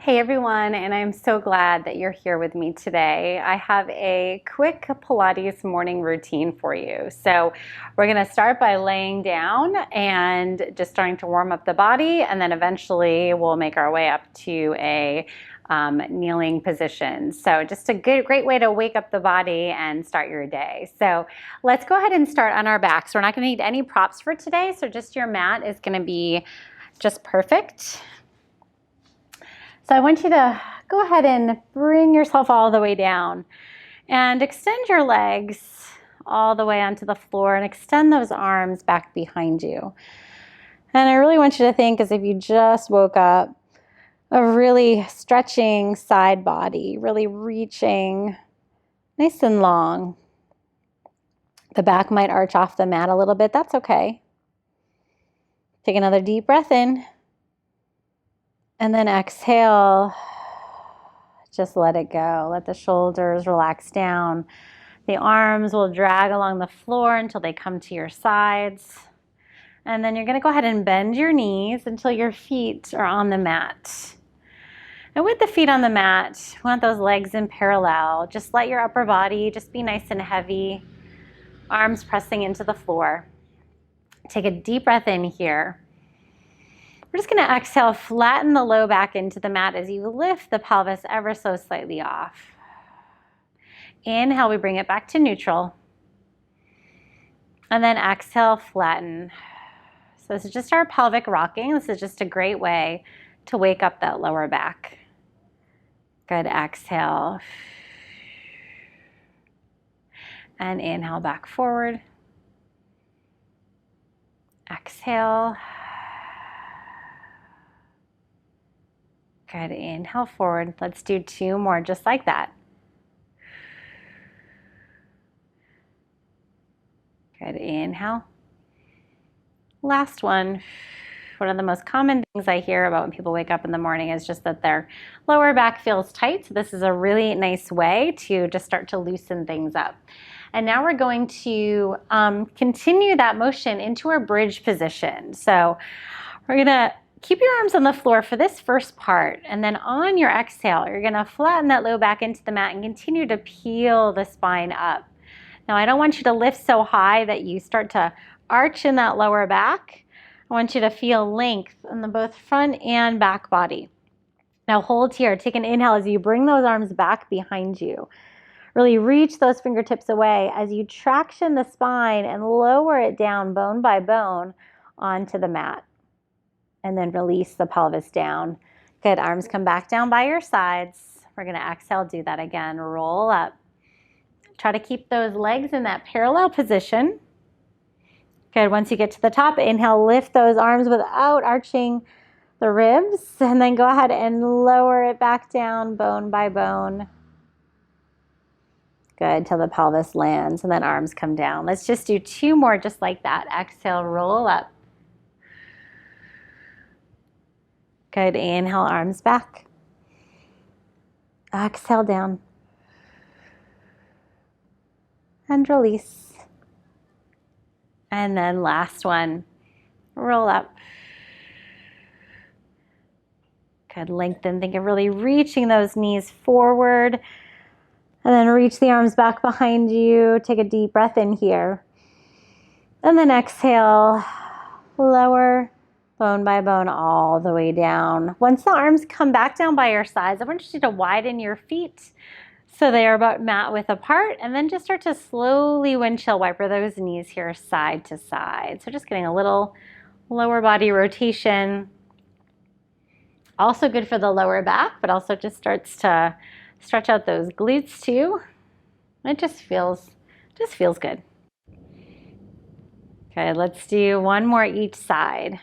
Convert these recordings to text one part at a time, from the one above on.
Hey everyone, and I'm so glad that you're here with me today. I have a quick Pilates morning routine for you. So we're gonna start by laying down and just starting to warm up the body, and then eventually we'll make our way up to a kneeling position. So just a great way to wake up the body and start your day. So let's go ahead and start on our backs. We're not gonna need any props for today, so just your mat is gonna be just perfect. So I want you to go ahead and bring yourself all the way down and extend your legs all the way onto the floor and extend those arms back behind you. And I really want you to think as if you just woke up, a really stretching side body, really reaching nice and long. The back might arch off the mat a little bit. That's okay. Take another deep breath in and then exhale. Just let it go. Let the shoulders relax down. The arms will drag along the floor until they come to your sides. And then you're going to go ahead and bend your knees until your feet are on the mat. And with the feet on the mat, we want those legs in parallel. Just let your upper body just be nice and heavy. Arms pressing into the floor. Take a deep breath in here. We're just going to exhale, flatten the low back into the mat as you lift the pelvis ever so slightly off. Inhale, we bring it back to neutral. And then exhale, flatten. So this is just our pelvic rocking. This is just a great way to wake up that lower back. Good, exhale. And inhale back forward. Exhale. Good, inhale forward. Let's do two more just like that. Good, inhale. Last one. One of the most common things I hear about when people wake up in the morning is just that their lower back feels tight. So this is a really nice way to just start to loosen things up. And now we're going to continue that motion into our bridge position. So we're gonna keep your arms on the floor for this first part, and then on your exhale, you're gonna flatten that low back into the mat and continue to peel the spine up. Now, I don't want you to lift so high that you start to arch in that lower back. I want you to feel length in the both front and back body. Now hold here, take an inhale as you bring those arms back behind you. Really reach those fingertips away as you traction the spine and lower it down bone by bone onto the mat. And then release the pelvis down. Good, arms come back down by your sides. We're gonna exhale, do that again, roll up. Try to keep those legs in that parallel position. Good, once you get to the top, inhale, lift those arms without arching the ribs, and then go ahead and lower it back down bone by bone. Good, till the pelvis lands, and then arms come down. Let's just do two more just like that. Exhale, roll up. Good, inhale, arms back. Exhale down. And release. And then last one, roll up. Good, lengthen, think of really reaching those knees forward. And then reach the arms back behind you. Take a deep breath in here. And then exhale, lower. Bone by bone all the way down. Once the arms come back down by your sides, I want you to widen your feet so they are about mat width apart, and then just start to slowly windshield wiper those knees here side to side. So just getting a little lower body rotation. Also good for the lower back, but also just starts to stretch out those glutes too. It just feels good. Okay, let's do one more each side.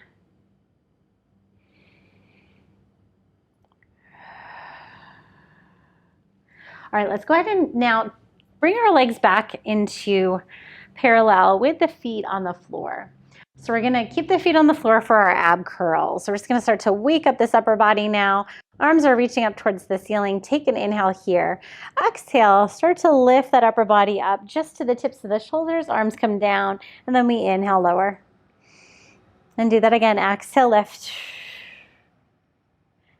All right, let's go ahead and now bring our legs back into parallel with the feet on the floor. So we're gonna keep the feet on the floor for our ab curls. So we're just gonna start to wake up this upper body now. Arms are reaching up towards the ceiling. Take an inhale here. Exhale, start to lift that upper body up just to the tips of the shoulders. Arms come down, and then we inhale, lower. And do that again. Exhale, lift.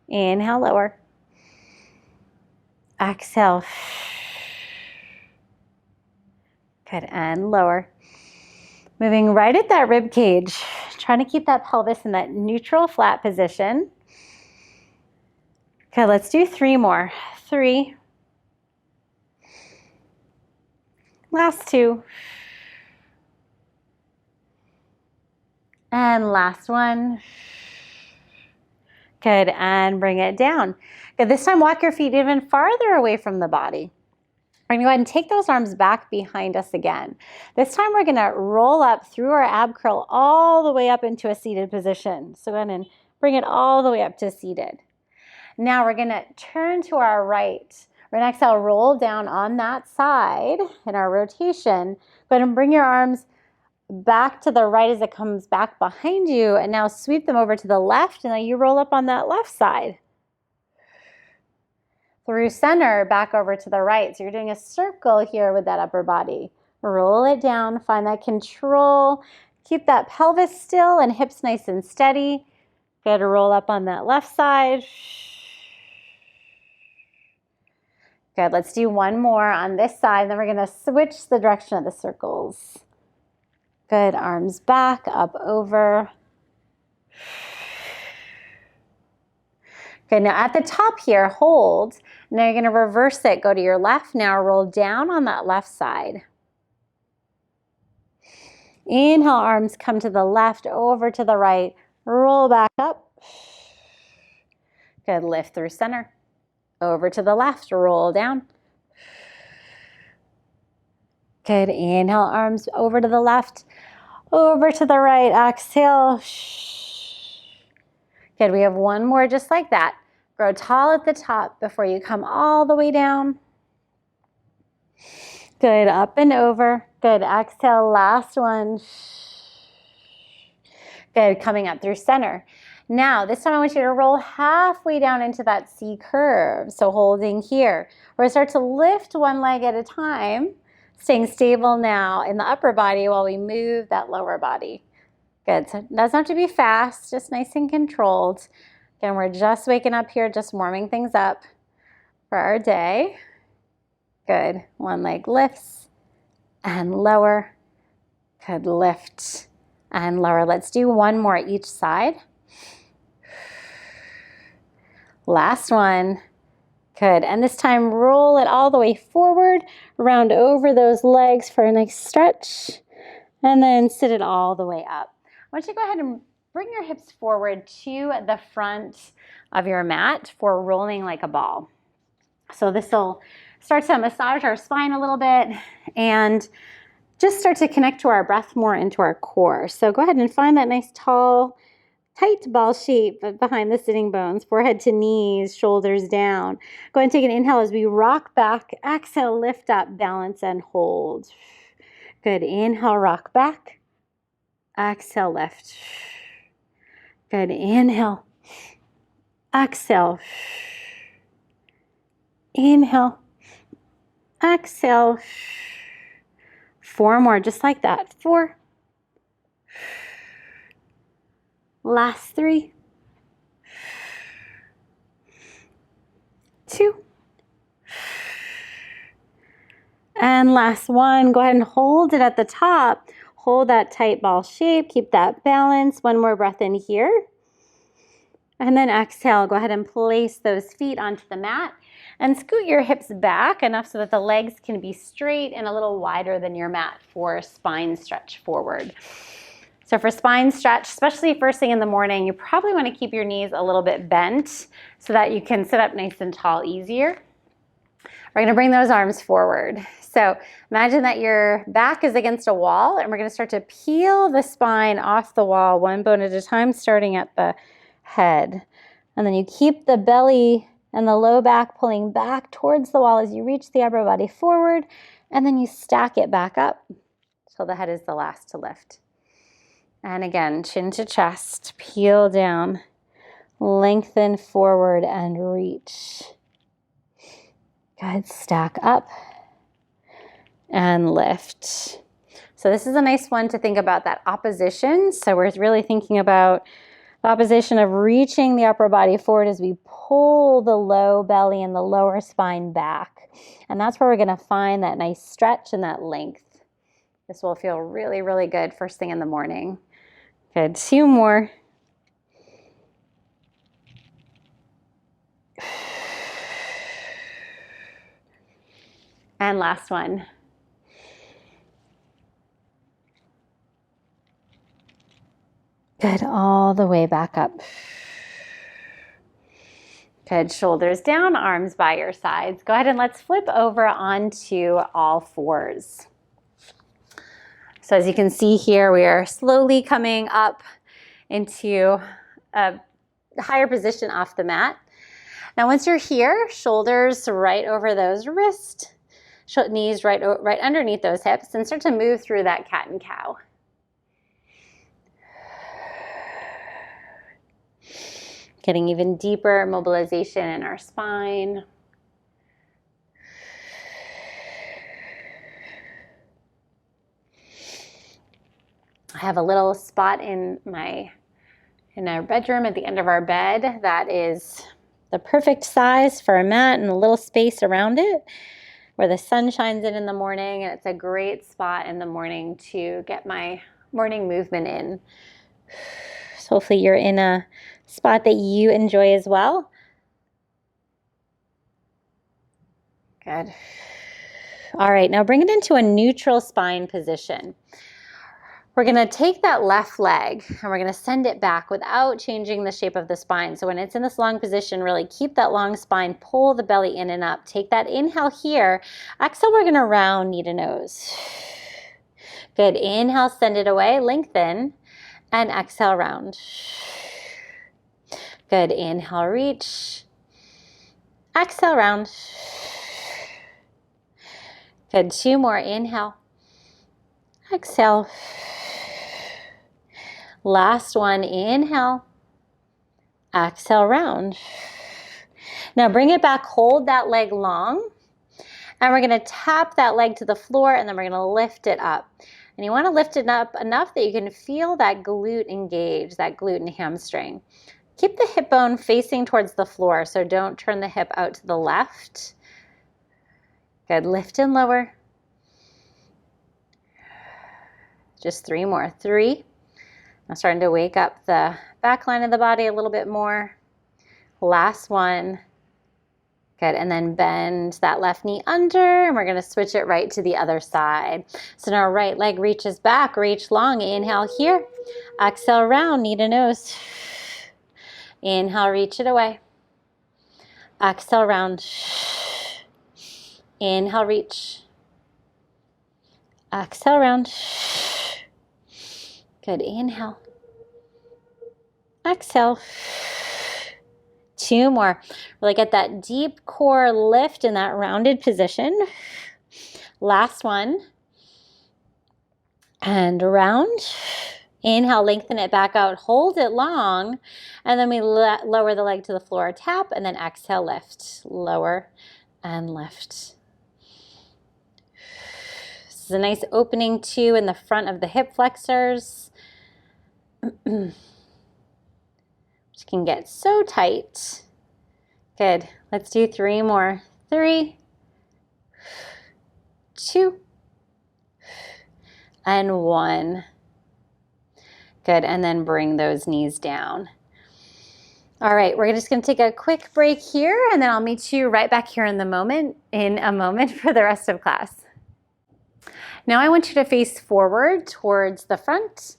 Inhale, lower. Exhale. Good, and lower. Moving right at that rib cage, trying to keep that pelvis in that neutral flat position. Okay, let's do 3 more. 3. Last 2. And last one. Good, and bring it down. Good, this time walk your feet even farther away from the body. We're gonna go ahead and take those arms back behind us again. This time we're gonna roll up through our ab curl all the way up into a seated position. So go ahead and bring it all the way up to seated. Now we're gonna turn to our right. We're gonna exhale, roll down on that side in our rotation. Go ahead and bring your arms back to the right as it comes back behind you, and now sweep them over to the left, and then you roll up on that left side. Through center, back over to the right. So you're doing a circle here with that upper body. Roll it down, find that control. Keep that pelvis still and hips nice and steady. Good, roll up on that left side. Good, let's do one more on this side. Then we're gonna switch the direction of the circles. Good, arms back, up, over. Okay, now at the top here, hold. Now you're gonna reverse it, go to your left now, roll down on that left side. Inhale, arms come to the left, over to the right, roll back up. Good, lift through center. Over to the left, roll down. Good, inhale, arms over to the left, over to the right, exhale. Good, we have one more just like that. Grow tall at the top before you come all the way down. Good, up and over. Good, exhale, last one. Good, coming up through center. Now, this time I want you to roll halfway down into that C curve. So holding here. We're gonna start to lift one leg at a time, staying stable now in the upper body while we move that lower body. Good, so it doesn't have to be fast, just nice and controlled. Again, we're just waking up here, just warming things up for our day. Good, one leg lifts and lower. Good, lift and lower. Let's do one more each side. Last one. Good, and this time roll it all the way forward, round over those legs for a nice stretch, and then sit it all the way up. I want you to go ahead and bring your hips forward to the front of your mat for rolling like a ball. So this will start to massage our spine a little bit and just start to connect to our breath more into our core. So go ahead and find that nice tall, tight ball shape behind the sitting bones, forehead to knees, shoulders down. Go ahead and take an inhale as we rock back. Exhale, lift up, balance, and hold. Good, inhale, rock back. Exhale, lift. Good, inhale. Exhale. Inhale. Exhale. 4 more, just like that. 4. Last 3. 2. And last 1. Go ahead and hold it at the top. Hold that tight ball shape. Keep that balance. 1 more breath in here. And then exhale. Go ahead and place those feet onto the mat and scoot your hips back enough so that the legs can be straight and a little wider than your mat for spine stretch forward. So for spine stretch, especially first thing in the morning, you probably want to keep your knees a little bit bent so that you can sit up nice and tall easier. We're going to bring those arms forward. So imagine that your back is against a wall, and we're going to start to peel the spine off the wall, one bone at a time, starting at the head. And then you keep the belly and the low back pulling back towards the wall as you reach the upper body forward, and then you stack it back up till the head is the last to lift. And again, chin to chest, peel down, lengthen forward and reach. Good, stack up and lift. So this is a nice one to think about that opposition. So we're really thinking about opposition of reaching the upper body forward as we pull the low belly and the lower spine back. And that's where we're going to find that nice stretch and that length. This will feel really, really good first thing in the morning. Good. 2 more. And last one. Good. All the way back up. Good. Shoulders down, arms by your sides. Go ahead and let's flip over onto all fours. So as you can see here, we are slowly coming up into a higher position off the mat. Now once you're here, shoulders right over those wrists, knees right underneath those hips, and start to move through that cat and cow. Getting even deeper mobilization in our spine. I have a little spot in our bedroom at the end of our bed that is the perfect size for a mat and a little space around it where the sun shines in the morning, and it's a great spot in the morning to get my morning movement in. So hopefully you're in a spot that you enjoy as well. Good. All right, now bring it into a neutral spine position. We're going to take that left leg and we're going to send it back without changing the shape of the spine. So when it's in this long position, really keep that long spine, pull the belly in and up. Take that inhale here. Exhale, we're going to round knee to nose. Good. Inhale, send it away, lengthen, and exhale, round. Good. Inhale, reach. Exhale, round. Good. 2 more. Inhale. Exhale. Last one. Inhale. Exhale, round. Now bring it back. Hold that leg long. And we're going to tap that leg to the floor, and then we're going to lift it up. And you want to lift it up enough that you can feel that glute engage, that glute and hamstring. Keep the hip bone facing towards the floor, so don't turn the hip out to the left. Good. Lift and lower. Just 3 more. 3. I'm starting to wake up the back line of the body a little bit more. Last one. Good. And then bend that left knee under, and we're going to switch it right to the other side. So now right leg reaches back, reach long. Inhale here. Exhale, round, knee to nose. Inhale, reach it away. Exhale, round. Inhale, reach. Exhale, round. Good. Inhale. Exhale. 2 more. Really get that deep core lift in that rounded position. Last one. And round. Inhale, lengthen it back out, hold it long, and then we lower the leg to the floor, tap, and then exhale, lift, lower, and lift. This is a nice opening too in the front of the hip flexors. Which can get so tight. Good. Let's do 3 more. 3, 2, and 1. Good. And then bring those knees down. All right, we're just going to take a quick break here, and then I'll meet you right back here in a moment for the rest of class. Now I want you to face forward towards the front,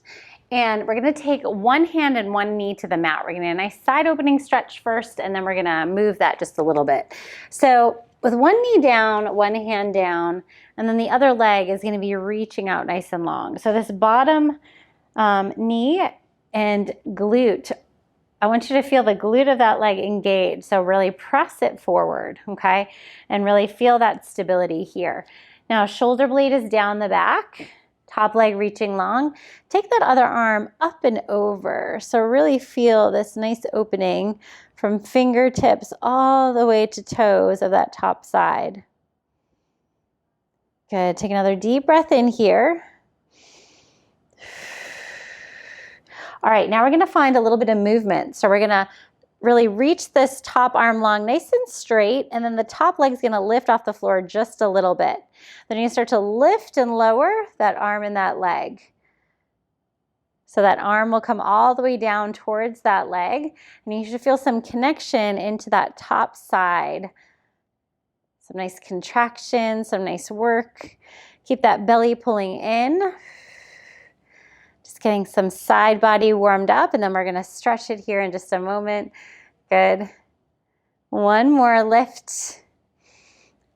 and we're going to take one hand and one knee to the mat. We're going to get a nice side opening stretch first, and then we're going to move that just a little bit. So with one knee down, one hand down, and then the other leg is going to be reaching out nice and long. So this bottom knee and glute, I want you to feel the glute of that leg engage. So really press it forward, okay? And really feel that stability here. Now shoulder blade is down the back, top leg reaching long. Take that other arm up and over. So really feel this nice opening from fingertips all the way to toes of that top side. Good. Take another deep breath in here. All right, now we're gonna find a little bit of movement. So we're gonna really reach this top arm long, nice and straight, and then the top leg's gonna lift off the floor just a little bit. Then you're gonna start to lift and lower that arm and that leg. So that arm will come all the way down towards that leg, and you should feel some connection into that top side. Some nice contraction, some nice work. Keep that belly pulling in. Just getting some side body warmed up, and then we're gonna stretch it here in just a moment. Good. One more lift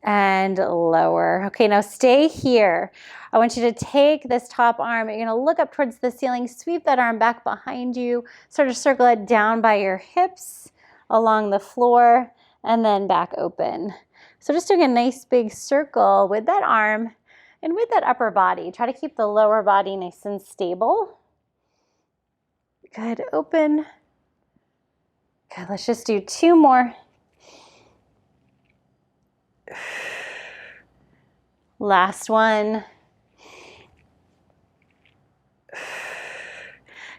and lower. Okay, now stay here. I want you to take this top arm. You're gonna look up towards the ceiling, sweep that arm back behind you, sort of circle it down by your hips, along the floor, and then back open. So just doing a nice big circle with that arm and with that upper body. Try to keep the lower body nice and stable. Good, open. Good, let's just do 2 more. Last one.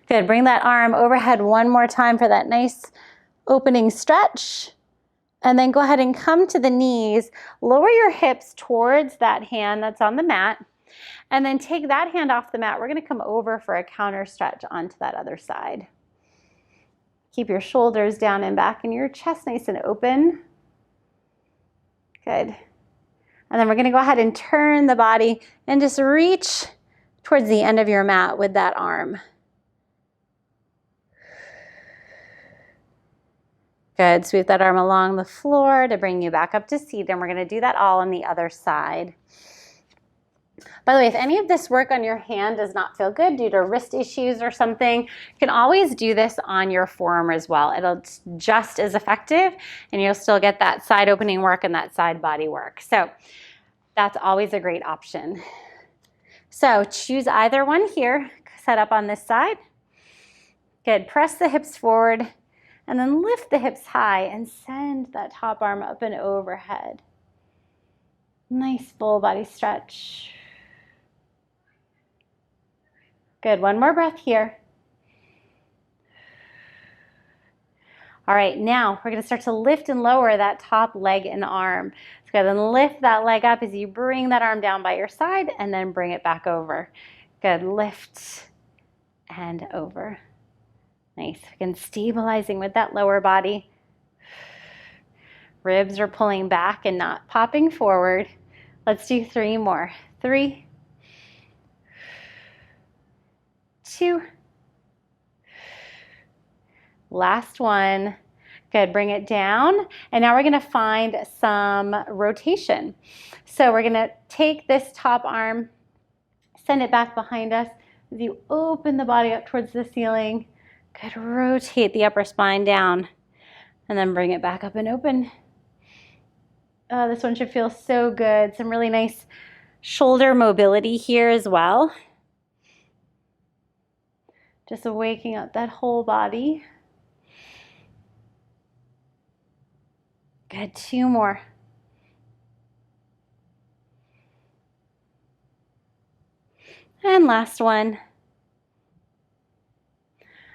Good, bring that arm overhead one more time for that nice opening stretch. And then go ahead and come to the knees. Lower your hips towards that hand that's on the mat. And then take that hand off the mat. We're gonna come over for a counter stretch onto that other side. Keep your shoulders down and back and your chest nice and open. Good. And then we're gonna go ahead and turn the body and just reach towards the end of your mat with that arm. Good, sweep that arm along the floor to bring you back up to seat, and we're gonna do that all on the other side. By the way, if any of this work on your hand does not feel good due to wrist issues or something, you can always do this on your forearm as well. It'll just as effective, and you'll still get that side opening work and that side body work. So that's always a great option. So choose either one here, set up on this side. Good, press the hips forward, and then lift the hips high and send that top arm up and overhead. Nice full body stretch. Good, one more breath here. All right, now we're gonna start to lift and lower that top leg and arm. So go ahead and lift that leg up as you bring that arm down by your side and then bring it back over. Good, lift and over. Nice, again, stabilizing with that lower body. Ribs are pulling back and not popping forward. Let's do 3 more. 3, 2, last one. Good, bring it down. And now we're gonna find some rotation. So we're gonna take this top arm, send it back behind us. As you open the body up towards the ceiling, good, rotate the upper spine down, and then bring it back up and open. Oh, this one should feel so good. Some really nice shoulder mobility here as well. Just waking up that whole body. Good, 2 more. And last one.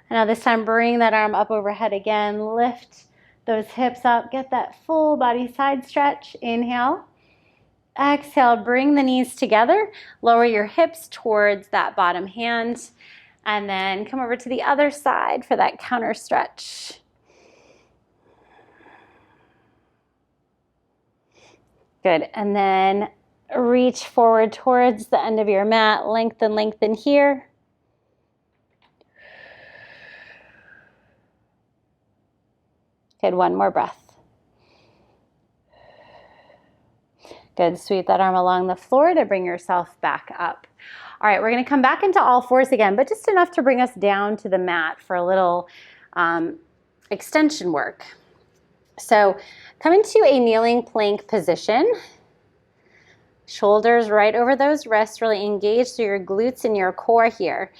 And now this time, bring that arm up overhead again. Lift those hips up. Get that full body side stretch. Inhale. Exhale, bring the knees together. Lower your hips towards that bottom hand. And then come over to the other side for that counter stretch. Good, and then reach forward towards the end of your mat. Lengthen, lengthen here. Good, one more breath. Good, sweep that arm along the floor to bring yourself back up. All right, we're gonna come back into all fours again, but just enough to bring us down to the mat for a little extension work. So come into a kneeling plank position. Shoulders right over those wrists, really engage through your glutes and your core here.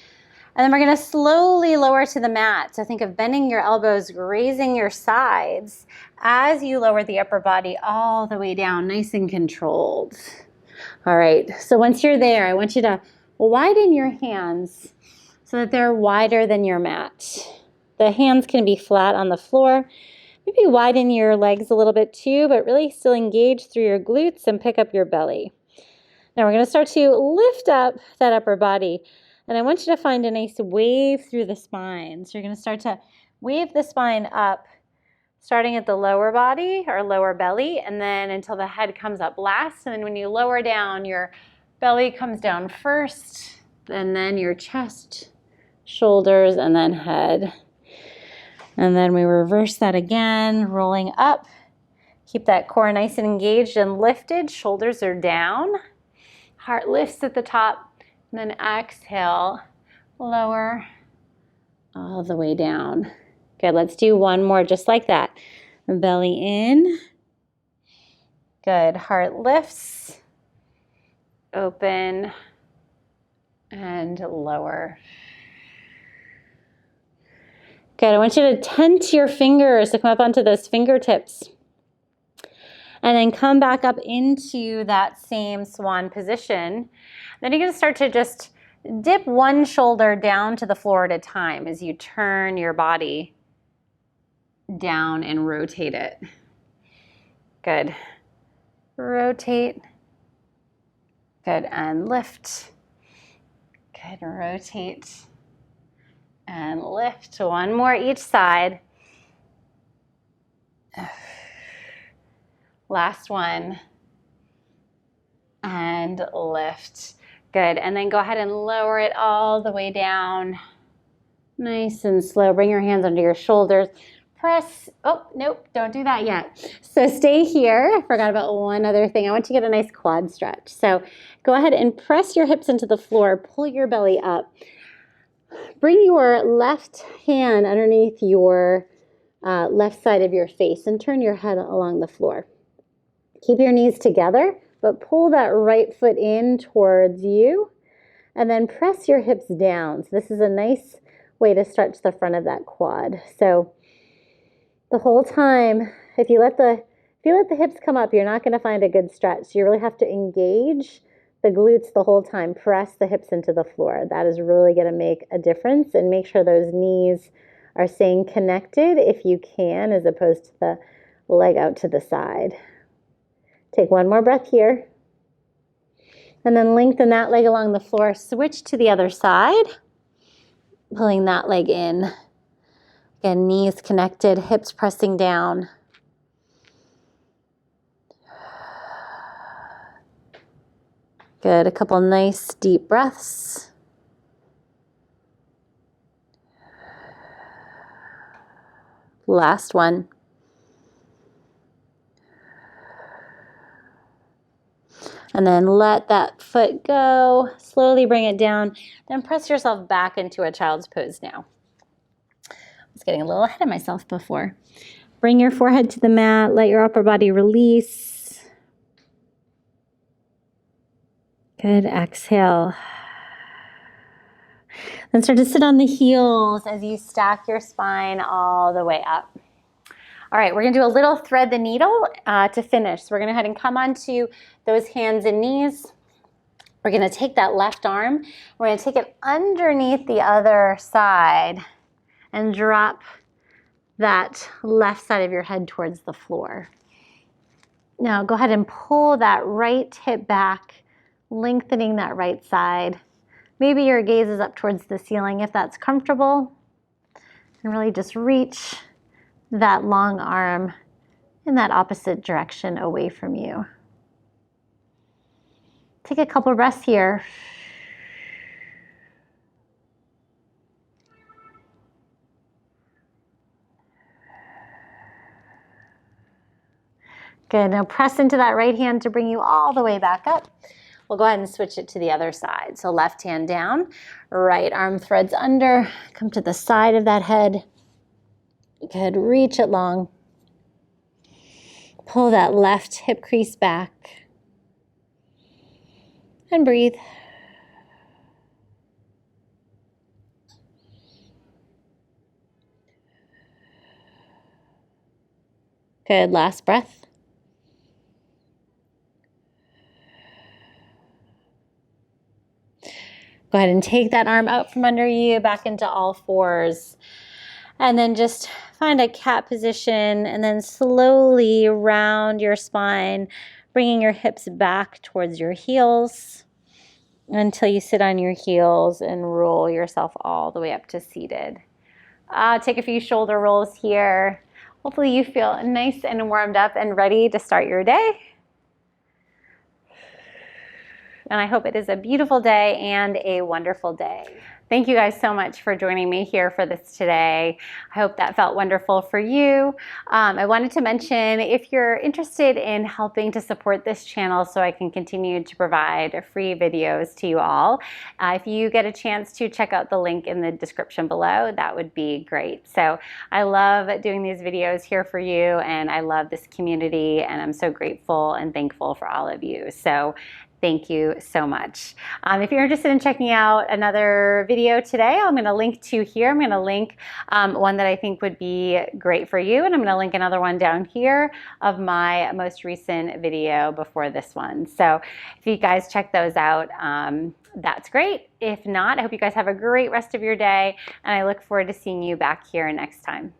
And then we're gonna slowly lower to the mat. So think of bending your elbows, raising your sides as you lower the upper body all the way down, nice and controlled. All right, so once you're there, I want you to widen your hands so that they're wider than your mat. The hands can be flat on the floor. Maybe widen your legs a little bit too, but really still engage through your glutes and pick up your belly. Now we're going to start to lift up that upper body. And I want you to find a nice wave through the spine. So you're going to start to wave the spine up, starting at the lower body or lower belly, and then until the head comes up last. And then when you lower down, your belly comes down first, and then your chest, shoulders, and then head. And then we reverse that again, rolling up. Keep that core nice and engaged and lifted. Shoulders are down. Heart lifts at the top. And then exhale, lower all the way down. Good, let's do one more just like that. Belly in. Good, heart lifts. Open and lower. Good, I want you to tent your fingers to come up onto those fingertips. And then come back up into that same swan position. Then you're going to start to just dip one shoulder down to the floor at a time as you turn your body down and rotate it. Good. Rotate. Good, and lift. Good, rotate. And lift. One more each side. Last one. And lift. Good, and then go ahead and lower it all the way down. Nice and slow. Bring your hands under your shoulders. Press. Oh, nope, don't do that yet. So stay here. I forgot about one other thing. I want you to get a nice quad stretch. So go ahead and press your hips into the floor. Pull your belly up. Bring your left hand underneath your left side of your face and turn your head along the floor. Keep your knees together, but pull that right foot in towards you and then press your hips down. So this is a nice way to stretch the front of that quad. So the whole time, if you let the hips come up, you're not going to find a good stretch. You really have to engage the glutes the whole time. Press the hips into the floor. That is really going to make a difference, and make sure those knees are staying connected if you can, as opposed to the leg out to the side. Take one more breath here. And then lengthen that leg along the floor. Switch to the other side. Pulling that leg in. Again, knees connected, hips pressing down. Good, a couple nice deep breaths. Last one. And then let that foot go. Slowly bring it down. Then press yourself back into a child's pose now. I was getting a little ahead of myself before. Bring your forehead to the mat. Let your upper body release. Good. Exhale. Then start to sit on the heels as you stack your spine all the way up. All right, we're going to do a little thread the needle to finish. So we're going to go ahead and come onto those hands and knees. We're going to take that left arm. We're going to take it underneath the other side and drop that left side of your head towards the floor. Now go ahead and pull that right hip back, lengthening that right side. Maybe your gaze is up towards the ceiling if that's comfortable. And really just reach that long arm in that opposite direction away from you. Take a couple breaths here. Good, now press into that right hand to bring you all the way back up. We'll go ahead and switch it to the other side. So left hand down, right arm threads under, come to the side of that head. Good, reach it long. Pull that left hip crease back. And breathe. Good, last breath. Go ahead and take that arm out from under you, back into all fours. And then just find a cat position and then slowly round your spine, bringing your hips back towards your heels until you sit on your heels and roll yourself all the way up to seated. Take a few shoulder rolls here. Hopefully you feel nice and warmed up and ready to start your day. And I hope it is a beautiful day and a wonderful day. Thank you guys so much for joining me here for this today. I hope that felt wonderful for you. I wanted to mention, if you're interested in helping to support this channel so I can continue to provide free videos to you all, if you get a chance to check out the link in the description below, that would be great. So I love doing these videos here for you, and I love this community, and I'm so grateful and thankful for all of you. So thank you so much. If you're interested in checking out another video today, I'm going to link to here. I'm going to link one that I think would be great for you, and I'm going to link another one down here of my most recent video before this one. So if you guys check those out, that's great. If not, I hope you guys have a great rest of your day, and I look forward to seeing you back here next time.